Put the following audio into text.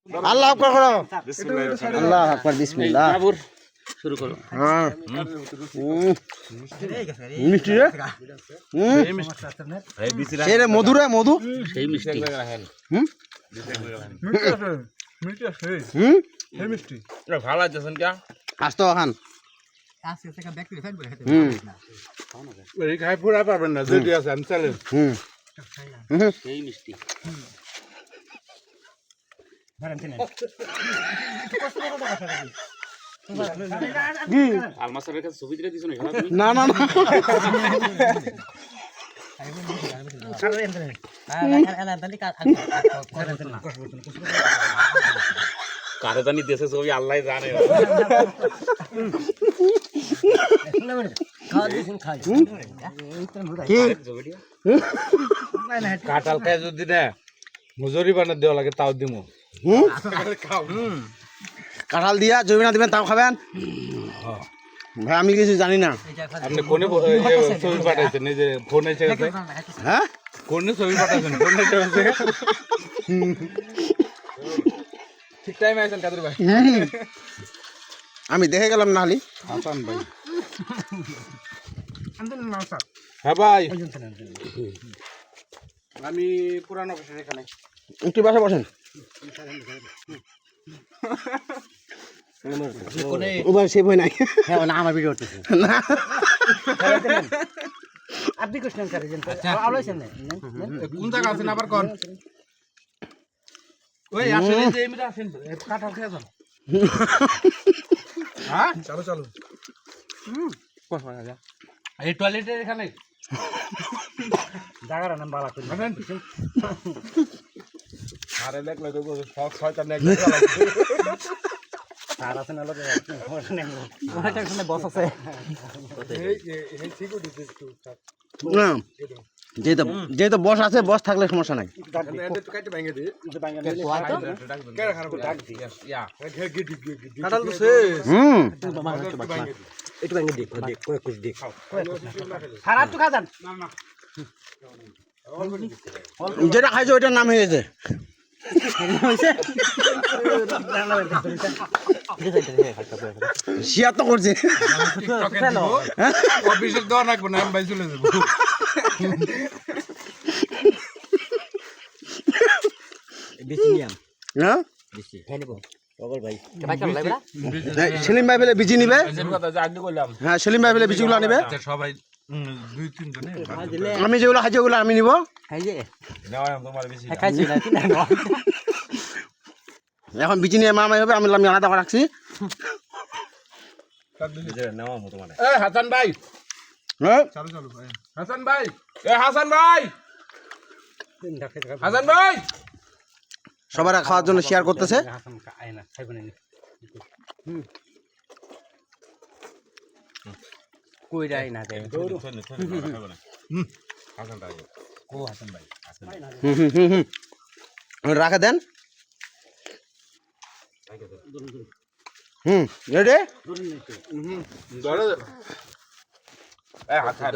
আল্লাহ আকবার করো। বিসমিল্লাহির আল্লাহ আকবার, বিসমিল্লাহ। শুরু করো। হ্যাঁ মিষ্টি রে, সেই রে মধু রে, মধু। সেই মিষ্টি। হুম মিষ্টি আছে হুম এই মিষ্টি ভালো আছেন কে আসতো খান। এই খাই পুরা পারবেন না যদি আছে আমি চলে হুম সেই মিষ্টি। আলমাসের কাছে ছবি দিলে দিছো না? না না না, কারে জানি দেশে ছবি আল্লাহ জানে। কি কাঁঠাল খাই যদি না মজুরি বানা দেওয়া লাগে তাও দিমু হুম কাঁঠাল দিয়া জমি না দিবেন তাও খাবেন? ভাই আমি কিছু জানি না। আপনি কোনে ছবি পাঠাইছেন এই যে ফোন এসে গেছে হ্যাঁ কোনে ছবি পাঠাইছেন ফোন এসে গেছে ঠিক টাইমে আইছেন কাদের ভাই আমি দেখে গেলাম না হলি। হাসান ভাই হ্যাঁ ভাই আমি পুরানো অফিসের এখানে একটু বাসা বসেন। ওবার সেভ হয় নাই। হ্যাঁ না আমার ভিডিও করতেছে। না আপনি কোশ্চেন করেন আলোচনা নেই। কোন জায়গা আছেন আবার কোন ওই আসলে যে এমনি আছেন কাঁঠাল খেয়ে যান হ্যাঁ চলো চলো এই টয়লেটের এখানে জায়গার নাম বালা করে। আরে দেখলে তো ছয়টা নেক আর আছে না লগে ওটা এখানে বস আছে। এই ঠিক হইছে একটু না, যেহেতু যেহেতু বস আছে, বস থাকলে সমস্যা নাই। এটা তো কাটে ভাঙে দি কেন খারাপ ডাক দি ইয়া কাঁঠাল তো শেষ হুম একটু ভাঙে দেখ দেখ কই কুছ দেখ খারাপ তো খাজান যেটা খাইছো ওইটার নাম হয়েছে। শিয়ার তো করছে। অফিসের দেওয়া রাখবো না আমি ভাই চলে যাবো বেশি নিয়াম হ্যাঁ বেশি খাই নেব পাগল ভাই ভাই কেমন লাগবে? সেলিম ভাই বলে বিজি নিবে। কথা যে আগে কইলাম হ্যাঁ সেলিম ভাই বলে বিজিগুলো নিবে। সবাই দুই তিন জনে আমি যেগুলো খাইছি ওগুলো আমি নিব। খাই যে নেওয়া তোমার বেশি খাইছি না কিনা এখন বিজি নিয়ে মামাই হবে, আমি আলাদা করে রাখছি। নেওয়া তোমার এ হাসান ভাই হ্যাঁ চলো চলো ভাই হাসান ভাই এ হাসান ভাই হাসান ভাই সবার খাওয়ার জন্য শেয়ার করতেছে। হাসান খাই না খাইব না কই রাই না দে হাসান ভাই ও হাসান ভাই রাখা দেন। রেডি ধরে এ হাসান